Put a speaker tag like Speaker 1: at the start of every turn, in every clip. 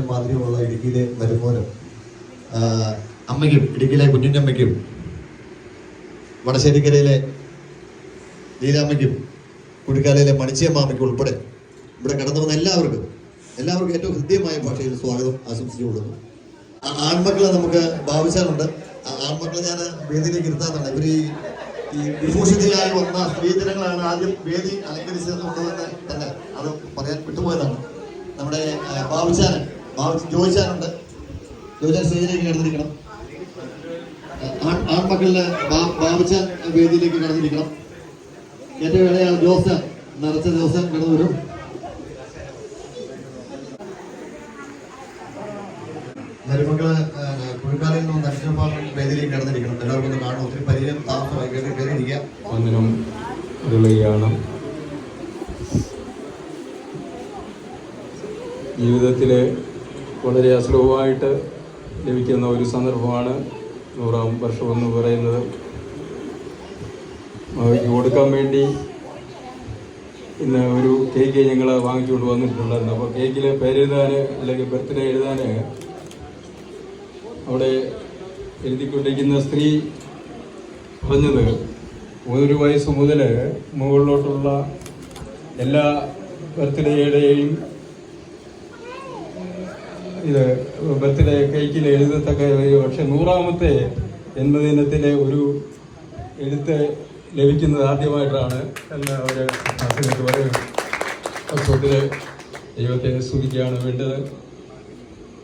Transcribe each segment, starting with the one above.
Speaker 1: മാതിരിയുള്ള ഇടുക്കിയിലെ വരുമ്പോലും അമ്മയ്ക്കും ഇടുക്കിയിലെ കുഞ്ഞുഞ്ഞമ്മയ്ക്കും വടശ്ശേരിക്കരയിലെ ലീലാമ്മയ്ക്കും കുടിക്കാലയിലെ മണിച്ചിയമ്മാമ്മയ്ക്കും ഉൾപ്പെടെ ഇവിടെ കടന്നു വന്ന എല്ലാവർക്കും ഏറ്റവും ഹൃദ്യമായ ഭാഷയിൽ സ്വാഗതം ആശംസിച്ചുകൊള്ളുന്നു. ആൺമക്കളെ നമുക്ക് ഭാവിച്ചാലുണ്ട്. ആൺമക്കളെ ഞാൻ വേദിയിലേക്ക് ഇരുത്താറുണ്ട്. ഇവർ ഈ വിഭൂഷിതയായി വന്ന സ്ത്രീജനങ്ങളാണ് ആദ്യം വേദി അലങ്കരിച്ചതെന്നുള്ളതെന്ന് തന്നെ അത് പറയാൻ വിട്ടുപോയതാണ്. നമ്മുടെ ജോയിച്ചാനുണ്ട്. ജോയിച്ചാൻ സ്റ്റേജിലേക്ക് കടന്നിരിക്കണം. ആൺമക്കളിലെ ബാബുച്ചാൻ വേദിയിലേക്ക് കടന്നിരിക്കണം. ഏറ്റവും ഇളയ ജോസൻ, നിറച്ച ജോസൻ കടന്നു വരും. മരുമക്കള് കുഴിക്കാലയിൽ നിന്ന് നരസിംഹ വേദിയിലേക്ക് കടന്നിരിക്കണം. എല്ലാവർക്കും ഒന്ന് കാണും. ഒത്തിരി പരിചയം താമസമായി കയറിയിരിക്കുക.
Speaker 2: വന്ദനം അറിയുകയാണ്. ജീവിതത്തിലെ വളരെ അസുലഭമായിട്ട് ലഭിക്കുന്ന ഒരു സന്ദർഭമാണ് 100-ാം വർഷമെന്ന് പറയുന്നത്. അവയ്ക്ക് കൊടുക്കാൻ വേണ്ടി ഇന്ന് ഒരു കേക്ക് ഞങ്ങൾ വാങ്ങിച്ചുകൊണ്ട് വന്നിട്ടുണ്ടായിരുന്നു. അപ്പോൾ കേക്കിൽ പേരെഴുതാൻ അല്ലെങ്കിൽ ബർത്ത്ഡേ എഴുതാൻ അവിടെ എഴുതിക്കൊണ്ടിരിക്കുന്ന സ്ത്രീ പറഞ്ഞത് 1 വയസ്സ് മുതൽ മുകളിലോട്ടുള്ള എല്ലാ ബർത്ത്ഡേയുടെയും ഇത് ബർത്ത്ഡേ കേക്കിൽ എഴുതത്തക്ക, പക്ഷെ 100-ാമത്തെ ജന്മദിനത്തിലെ ഒരു എഴുത്ത് ലഭിക്കുന്നത് ആദ്യമായിട്ടാണ് എന്ന് അവർ ആശുപത്രി പറയും. വാസ്തവത്തിൽ ദൈവത്തെ സ്തുതിക്കുകയാണ് വേണ്ടത്.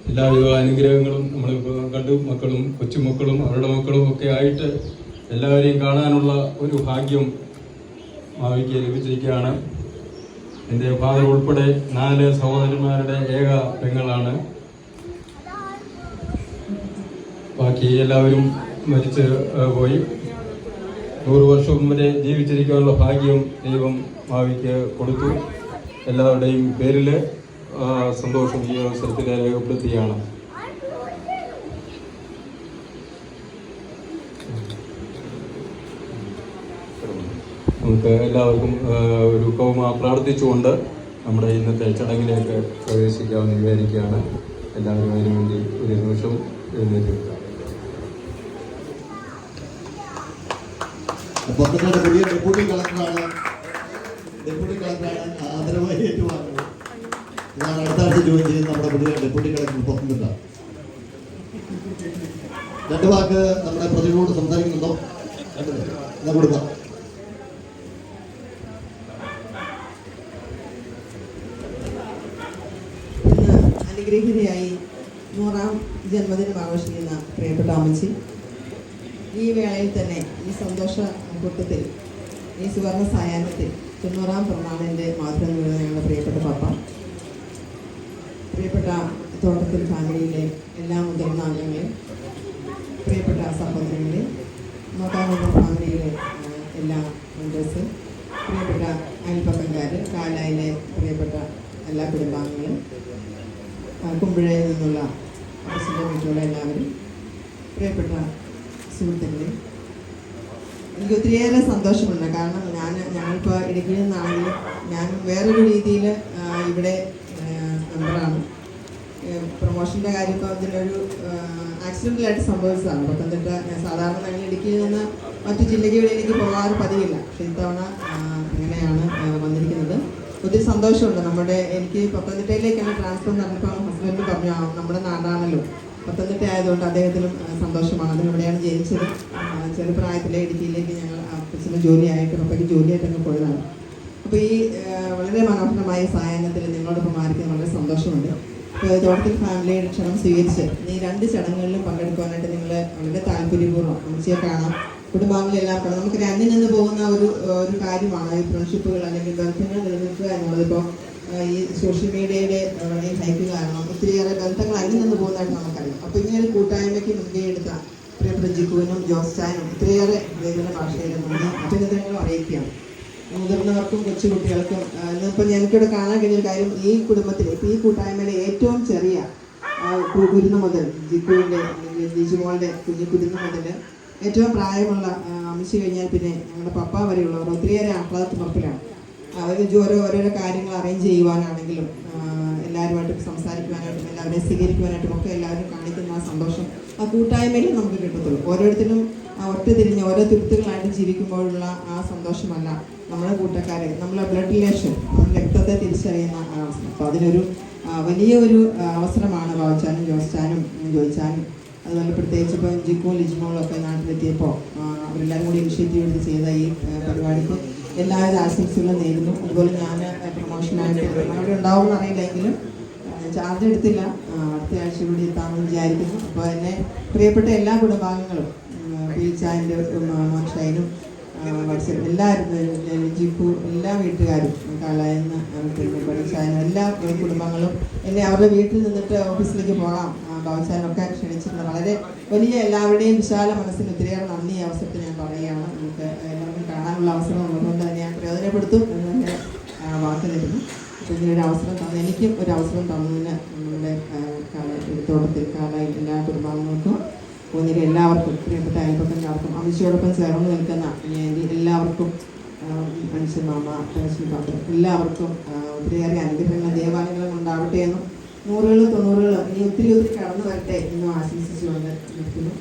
Speaker 2: എല്ലാവിധ അനുഗ്രഹങ്ങളും നമ്മളിപ്പോൾ കണ്ടു. മക്കളും കൊച്ചുമക്കളും അവരുടെ മക്കളും ഒക്കെ ആയിട്ട് എല്ലാവരെയും കാണാനുള്ള ഒരു ഭാഗ്യം ഭാവിക്ക് ലഭിച്ചിരിക്കുകയാണ്. എൻ്റെ ഫാദർ ഉൾപ്പെടെ 4 സഹോദരന്മാരുടെ ഏക പെങ്ങളാണ്. ബാക്കി എല്ലാവരും മരിച്ച് പോയി. 100 വർഷം വരെ ജീവിച്ചിരിക്കാനുള്ള ഭാഗ്യം ദൈവം ഭാവിക്ക് കൊടുത്തു. എല്ലാവരുടെയും പേരിൽ സന്തോഷം ഈ അവസരത്തിൽ രേഖപ്പെടുത്തുകയാണ്. നമുക്ക് എല്ലാവർക്കും ഒരു കൗമ പ്രാർത്ഥിച്ചുകൊണ്ട് നമ്മുടെ ഇന്നത്തെ ചടങ്ങിലേക്ക് പ്രവേശിക്കാമെന്ന് വിചാരിക്കുകയാണ്. എല്ലാവരും അതിനു വേണ്ടി ഒരു നിമിഷം എഴുന്നേറ്റ്.
Speaker 1: പത്തനംതിട്ട പുതിയ ഡെപ്യൂട്ടി കളക്ടറാണ് ആദരവായി ഏറ്റുവാങ്ങുന്നത്. ഇതാണ് അടുത്ത ആഴ്ച ജോയിൻ ചെയ്യുന്ന നമ്മുടെ പുതിയ ഡെപ്യൂട്ടി കളക്ടർ പത്തനംതിട്ട. രണ്ട് വാക്ക് നമ്മുടെ പ്രതികളോട് സംസാരിക്കുന്നുണ്ടോ? എന്നാ കൊടുക്കാം.
Speaker 3: അനുഗ്രഹീതയായി 100ാം ജന്മദിനം ആഘോഷിക്കുന്ന പ്രിയപ്പെട്ട അമ്മച്ചി, ഈ വേളയിൽ തന്നെ ഈ സന്തോഷ കൂട്ടത്തിൽ, ഈ സുവർണ സായാഹ്നത്തിൽ 90ാം പിറന്നാളിൻ്റെ മാതൃക നൽകുന്ന ഞങ്ങളുടെ പ്രിയപ്പെട്ട പപ്പ, പ്രിയപ്പെട്ട തോട്ടത്തിൽ ഫാമിലിയിലെ എല്ലാ മുതിർന്ന അംഗങ്ങളെ, പ്രിയപ്പെട്ട സഹോദരങ്ങളെ, നോക്കാനൂർ ഫാമിലിയിലെ എല്ലാ മെമ്പേഴ്സ്, പ്രിയപ്പെട്ട അയൽപ്പക്കക്കാർ, കാലായിലെ പ്രിയപ്പെട്ട എല്ലാ കുടുംബാംഗങ്ങളും, കുമ്പഴയിൽ നിന്നുള്ള അപ്പച്ചൻ്റെ വീട്ടിലുള്ള എല്ലാവരും, പ്രിയപ്പെട്ട സുഹൃത്തുക്കളെ, എനിക്ക് ഒത്തിരിയേറെ സന്തോഷമുണ്ട്. കാരണം ഞങ്ങളിപ്പോൾ ഇടുക്കിയിൽ നിന്നാണെങ്കിലും ഞാൻ വേറൊരു രീതിയിൽ ഇവിടെ മെമ്പറാണ്. പ്രൊമോഷൻ്റെ കാര്യം ഇപ്പോൾ ഇതിനൊരു ആക്സിഡൻ്റലായിട്ട് സംഭവിച്ചതാണ്. പത്തനംതിട്ട സാധാരണ ഞങ്ങൾ ഇടുക്കിയിൽ നിന്ന് മറ്റു ജില്ലകളിൽ എനിക്ക് പോകാറ് പതിവില്ല. പക്ഷേ ഇത്തവണ അങ്ങനെയാണ് വന്നിരിക്കുന്നത്. ഒത്തിരി സന്തോഷമുണ്ട്. എനിക്ക് പത്തനംതിട്ടയിലേക്കാണ് ട്രാൻസ്ഫർ നടന്നപ്പോൾ ഹസ്ബൻഡ് പറഞ്ഞു, നമ്മുടെ നാടാണല്ലോ, പത്തനംതിട്ട ആയതുകൊണ്ട് അദ്ദേഹത്തിനും സന്തോഷമാണ്. അതിനിവിടെയാണ് ജനിച്ചത്. ചെറുപ്രായത്തിലെ ഇടുക്കിയിലേക്ക് ഞങ്ങൾ അപ്പച്ചന് ജോലിയായിട്ട് പപ്പയ്ക്ക് ജോലിയായിട്ടൊക്കെ പോയതാണ്. അപ്പോൾ ഈ വളരെ മനോഹരമായ സായാഹ്നത്തിൽ നിങ്ങളോടൊപ്പം ആയിരിക്കും വളരെ സന്തോഷമുണ്ട്. തോട്ടത്തിൽ ഫാമിലിയുടെ ക്ഷണം സ്വീകരിച്ച് ഈ 2 ചടങ്ങുകളിലും പങ്കെടുക്കുവാനായിട്ട് നിങ്ങൾ വളരെ താല്പര്യപൂർവ്വം അമ്മച്ചിയെ കാണാം, കുടുംബാംഗങ്ങളെല്ലാം കാണാം. നമുക്ക് അന്യം നിന്ന് പോകുന്ന ഒരു കാര്യമാണ് ഈ ഫ്രണ്ട്ഷിപ്പുകൾ അല്ലെങ്കിൽ ബന്ധങ്ങൾ നിലനിൽക്കുക എന്നുള്ളത്. ഇപ്പോൾ ഈ സോഷ്യൽ മീഡിയയുടെ വളരെ ഹൈക്ക് കാരണം ഒത്തിരിയേറെ ബന്ധങ്ങൾ അന്യം നിന്ന് പോകുന്നതായിട്ട് നമുക്കറിയാം. അപ്പോൾ ഇങ്ങനെ ഒരു കൂട്ടായ്മയ്ക്ക് മുൻകൈ എടുത്ത പ്രിയപ്പെട്ട ജിക്കുവിനും ജോസ്റ്റാനും ഒത്തിരിയേറെ വേദന ഭാഷയിൽ നന്ദി അഭിനന്ദനങ്ങളും അറിയിക്കുകയാണ്. മുതിർന്നവർക്കും കൊച്ചുകുട്ടികൾക്കും ഇന്നിപ്പോൾ എനിക്കിവിടെ കാണാൻ കഴിഞ്ഞൊരു കാര്യം, ഈ കുടുംബത്തിൽ ഇപ്പോൾ ഈ കൂട്ടായ്മയിലെ ഏറ്റവും ചെറിയ കുരുന്ന് മുതൽ ജിക്കുവിൻ്റെ അല്ലെങ്കിൽ ജിജുമോളുടെ കുഞ്ഞു കുരുന്ന് മുതൽ ഏറ്റവും പ്രായമുള്ള അമ്മച്ചി കഴിഞ്ഞാൽ പിന്നെ ഞങ്ങളുടെ പപ്പ വരെയുള്ളവർ ഒത്തിരിയേറെ ആഹ്ലാദത്തിനുറപ്പിലാണ്. അവർ ഓരോരോ കാര്യങ്ങൾ അറേഞ്ച് ചെയ്യുവാനാണെങ്കിലും എല്ലാവരുമായിട്ടും സംസാരിക്കുവാനായിട്ടും എല്ലാവരെയും സ്വീകരിക്കുവാനായിട്ടും ഒക്കെ എല്ലാവരും കാണിക്കുന്ന ആ സന്തോഷം ആ കൂട്ടായ്മയിൽ നമുക്ക് കിട്ടത്തുള്ളൂ. ഓരോരുത്തരും ഒറ്റതിരിഞ്ഞ് ഓരോ തുരുത്തുകളായിട്ട് ജീവിക്കുമ്പോഴുള്ള ആ സന്തോഷമല്ല നമ്മുടെ കൂട്ടക്കാരെ, നമ്മളെ ബ്ലഡ് റിലേഷൻ, നമ്മുടെ രക്തത്തെ തിരിച്ചറിയുന്ന അവസ്ഥ. അപ്പോൾ അതിനൊരു വലിയൊരു അവസരമാണ് ബാബുച്ചാനും ജോസ്റ്റാനും ജോയിച്ചാനും, അതുപോലെ പ്രത്യേകിച്ച് ഇപ്പോൾ ജിക്കുവും ലിജിമോളും ഒക്കെ നാട്ടിലെത്തിയപ്പോൾ അവരെല്ലാവരും കൂടി ഇനിഷ്യേറ്റീവ് എടുത്ത് ചെയ്ത ഈ പരിപാടിക്ക് എല്ലാവരും ആശംസകളും നേരുന്നു. അതുപോലെ ഞാൻ പ്രൊമോഷനായിട്ട് അവിടെ ഉണ്ടാവുമെന്ന് അറിയില്ലെങ്കിലും ചാർജ് എടുത്തില്ല, അടുത്ത ആഴ്ച കൂടി എത്താമെന്ന് വിചാരിക്കുന്നു. അപ്പോൾ എന്നെ പ്രിയപ്പെട്ട എല്ലാ കുടുംബാംഗങ്ങളും, പീച്ചാൻ്റെ മോൻഷൈനും എല്ലാവരും, ജിക്കു, എല്ലാ വീട്ടുകാരും, കാലായെന്ന് പഠിച്ചാനും എല്ലാ കുടുംബങ്ങളും എന്നെ അവരുടെ വീട്ടിൽ നിന്നിട്ട് ഓഫീസിലേക്ക് പോകാം ബാബുച്ചാനൊക്കെ ക്ഷണിച്ചിട്ടുണ്ട്. വളരെ വലിയ എല്ലാവരുടെയും വിശാല മനസ്സിന് ഒത്തിരിയേറെ നന്ദി ഈ അവസരത്തിൽ ഞാൻ പറയുകയാണ്. നമുക്ക് എല്ലാവർക്കും കാണാനുള്ള അവസരം ഉള്ളതുകൊണ്ട് തന്നെ ഞാൻ പ്രയോജനപ്പെടുത്തും എന്ന് തന്നെ വാക്ക് തരുന്നു. അപ്പോൾ ഇങ്ങനൊരു അവസരം തന്നു, എനിക്കും ഒരു അവസരം തന്നതിന് നമ്മുടെ തോട്ടത്തിൽ കാലായി എല്ലാ കുടുംബാംഗങ്ങൾക്കും ഒന്നിലെ എല്ലാവർക്കും, പ്രിയപ്പെട്ട അയൽപ്പക്കക്കാർക്കും, അമ്മച്ചിയോടൊപ്പം ചേർന്ന് നിൽക്കുന്ന എല്ലാവർക്കും, മനുഷ്യൻ മാമ, മനുഷ്യൻ പാത്രം, എല്ലാവർക്കും ഒത്തിരിയേറെ അനുഗ്രഹങ്ങൾ ദേവാലയങ്ങളും ഉണ്ടാവട്ടെ എന്നും 100കളും 90കളും ഇനി ഒത്തിരി കടന്നു വരട്ടെ എന്നും ആശംസിച്ചുകൊണ്ട് നിർത്തുന്നു.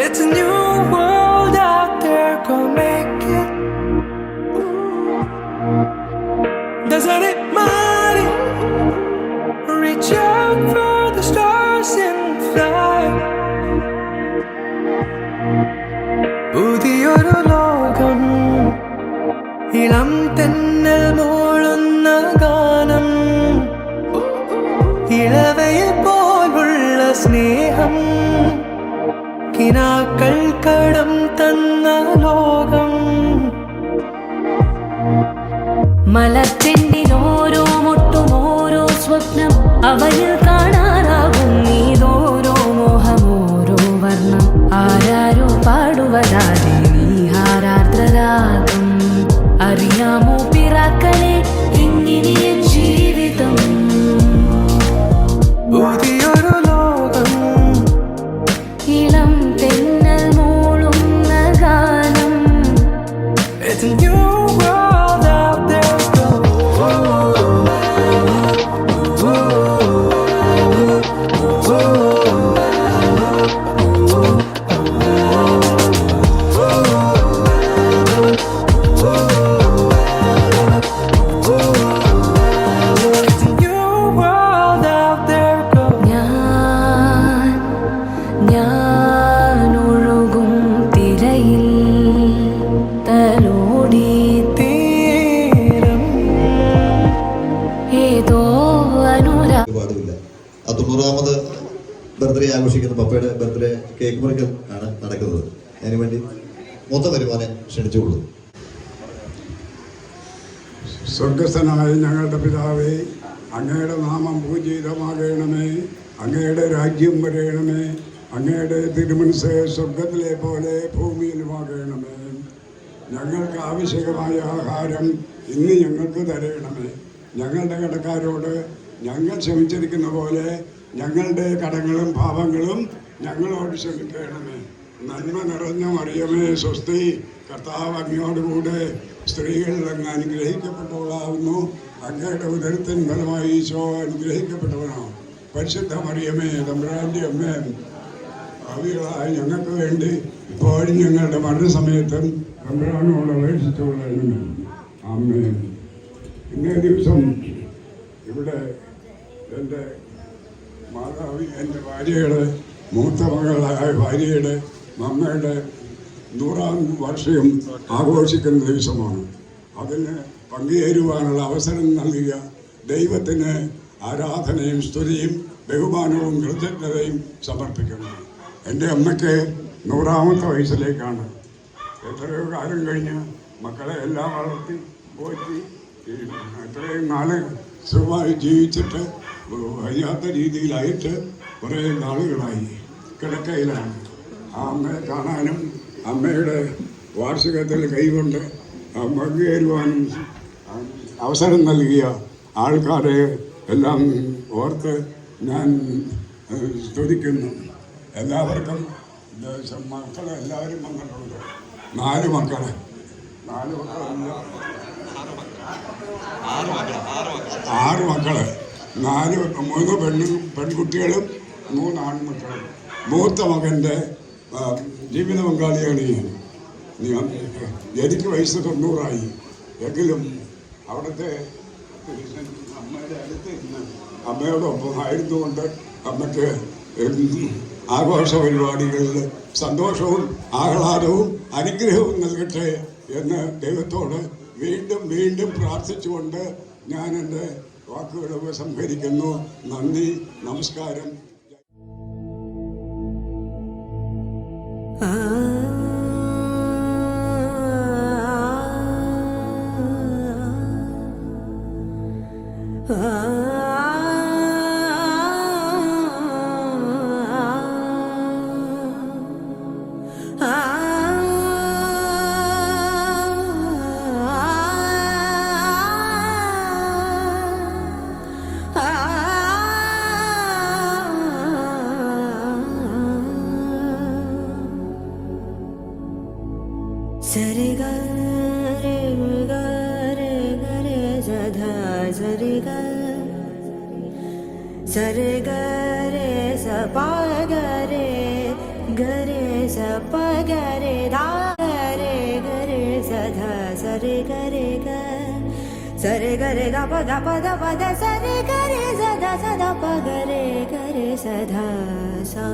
Speaker 4: It's a new world out there, go make it. Doesn't it matter? Reach out for the stars and fly. പുതിയൊരു ലോകം, ഇളം തെന്നൽ മൂളുന്ന ഗാനം, ഇളവയിൽ പോലുള്ള സ്നേഹം, കിനാക്കൾ കടം തന്ന ലോകം. മലർച്ചെണ്ടിൽ ഓരോ മുട്ടും ഓരോ സ്വപ്നം അവനിൽ കാണാനാകും. നീതോരോ മോഹം ഓരോ വർണ്ണം ആരാരോ പാടുവതാതെ നീഹാരാർദ്രരാഗം. അറിയാമോ പിറാക്കളെ ഇങ്ങനെ ജീവിതം പുതിയൊരു ലോകം. ഇളം തെന്നൽ മൂളുന്ന ഗാനം. It's a new world out there. It's a new world out there. ഞാൻ ഒഴുകും തിരയിൽ തലോടി തീരം ഏതോ അനുരാ.
Speaker 1: ഒരുപാടുമില്ല. ആ 90ാമത് ബർത്ത്ഡേ ആഘോഷിക്കുന്ന പപ്പയുടെ ബർത്ത്ഡേ കേക്ക് മുറിക്കൽ ആണ് നടക്കുന്നത്. അതിനുവേണ്ടി മൊത്തം വരുമാനം ക്ഷണിച്ചുകൊള്ളുന്നു.
Speaker 5: സ്വർഗസ്ഥനായ ഞങ്ങളുടെ പിതാവേ, അങ്ങയുടെ നാമം പൂജിതമാകണമേ. അങ്ങയുടെ രാജ്യം വരയണമേ. അങ്ങയുടെ തിരുമനസ് സ്വർഗത്തിലെ പോലെ ഭൂമിയിലുമാകണമേ. ഞങ്ങൾക്ക് ആവശ്യമായ ആഹാരം ഇന്ന് ഞങ്ങൾക്ക് തരയണമേ. ഞങ്ങളുടെ കടക്കാരോട് ഞങ്ങൾ ക്ഷമിച്ചിരിക്കുന്ന പോലെ ഞങ്ങളുടെ കടങ്ങളും പാപങ്ങളും ഞങ്ങളോട് ക്ഷമിക്കണമേ. നന്മ നിറഞ്ഞ മറിയമേ സ്വസ്തി, കർത്താവ് അങ്ങയോടുകൂടെ സ്ത്രീകൾ അങ്ങ് അനുഗ്രഹിക്കപ്പെട്ടവളാവുന്നു. അങ്ങയുടെ ഉദരത്തിൻ ഫലമായി ഈശോ അനുഗ്രഹിക്കപ്പെട്ടവനാണ്. പരിശുദ്ധ മറിയമേ തമ്പുരാന്റെ അമ്മേ, ഭാവികളായ ഞങ്ങൾക്ക് വേണ്ടി ഇപ്പോഴും ഞങ്ങളുടെ മരണസമയത്തും തമ്പുരാനോട് അപേക്ഷിച്ചുകൊള്ളണമേ. ആമേൻ. ഇന്നേ ദിവസം ഇവിടെ എൻ്റെ മാതാവ്, എൻ്റെ ഭാര്യയുടെ മൂത്ത മകളായ ഭാര്യയുടെ അമ്മയുടെ 100ാം വാർഷികം ആഘോഷിക്കുന്ന ദിവസമാണ്. അതിന് പങ്കുചേരുവാനുള്ള അവസരം നൽകിയ ദൈവത്തിന് ആരാധനയും സ്തുതിയും ബഹുമാനവും കൃതജ്ഞതയും സമർപ്പിക്കുന്നു. എൻ്റെ അമ്മയ്ക്ക് 100ാമത്തെ വയസ്സിലേക്കാണ്. എത്രയോ കാലം കഴിഞ്ഞ് മക്കളെ എല്ലാം വളർത്തി പോറ്റി എത്രയും നാളെ സുഖമായി ജീവിച്ചിട്ട് വയ്യാത്ത രീതിയിലായിട്ട് കുറേ നാളുകളായി കിടക്കയിലാണ്. ആ അമ്മയെ കാണാനും അമ്മയുടെ വാർഷികത്തിൽ കൈകൊണ്ട് പങ്കുചേരുവാനും അവസരം നൽകിയ ആൾക്കാരെ എല്ലാം ഓർത്ത് ഞാൻ സ്തുതിക്കുന്നു. എല്ലാവർക്കും മക്കളെല്ലാവരും വന്നിട്ടുണ്ട്. 4 മക്കള് 6 മക്കള് 3 പെൺകുട്ടികളും 3 ആൺമക്കളും. മൂത്ത മകൻ്റെ ജീവിത പങ്കാളിയാണ് ഞാൻ. എനിക്ക് വയസ്സ് 90ആയി എങ്കിലും അവിടുത്തെ അമ്മയുടെ അടുത്ത് ഇന്ന് അമ്മയോടൊപ്പം ആയിരുന്നുകൊണ്ട് അമ്മയ്ക്ക് ആഘോഷ പരിപാടികളിൽ സന്തോഷവും ആഹ്ലാദവും അനുഗ്രഹവും നൽകട്ടെ എന്ന് ദൈവത്തോട് വീണ്ടും വീണ്ടും പ്രാർത്ഥിച്ചുകൊണ്ട് ഞാൻ എൻ്റെ വാക്കുകൾ ഉപസംഹരിക്കുന്നു. നന്ദി, നമസ്കാരം.
Speaker 6: Sare ga re ga re sa dha sare ga pa ga re sa pa ga re dha ga re sa dha sare ga re ga pa da sare ga re sa da pa ga re sa dha sa.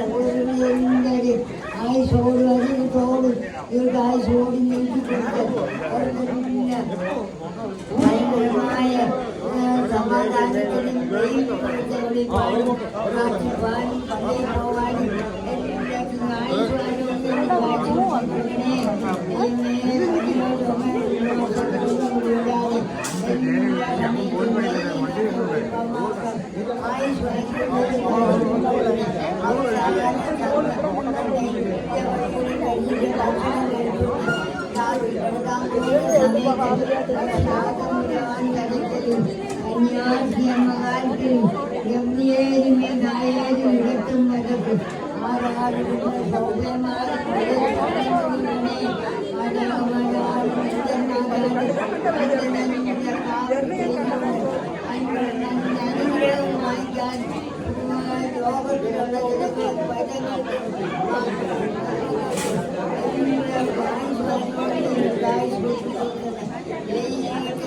Speaker 7: സഹോദരങ്ങളുടെ ആയുസോടും അതിനോടും ദീർഘായുസോടും ഭയങ്കരമായ സമാധാനത്തിനും വെളിപ്പാടും പ്രാർത്ഥിപ്പാനും പള്ളിയിൽ പോകാനും എല്ലാവർക്കും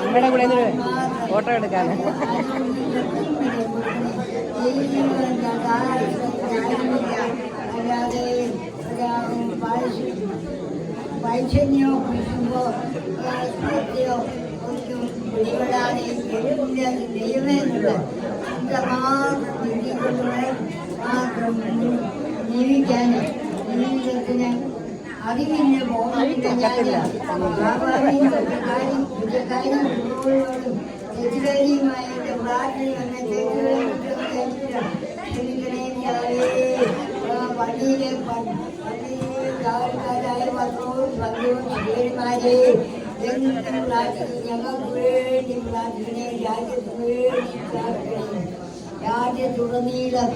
Speaker 8: അമ്മയുടെ കൂടെ photo എടുക്കാൻ
Speaker 7: അല്ലാതെ വൈഷമ്യോ കുറിക്കുമ്പോ ഒന്നും പിടിപെടാതെ ദൈവമേനുള്ള മാത്രം ജീവിക്കാൻ ജീവിതത്തിന് അറിവിന്റെ ബോധമില്ല തെറ്റുകാരിയുമായ പ്രാർത്ഥനയാണ് പള്ളിയിലെ ആൾക്കാരായ പത്രവും പള്ളിയും ശിഷ്യന്മാരെ എന്നും പ്രാർത്ഥിക്കും. ഞങ്ങൾക്ക് വേണ്ടി പ്രാർത്ഥിക്കണേ, രാജ്യത്തിന് വേണ്ടി പ്രാർത്ഥിക്കണേ. രാജ്യത്തുടനീളം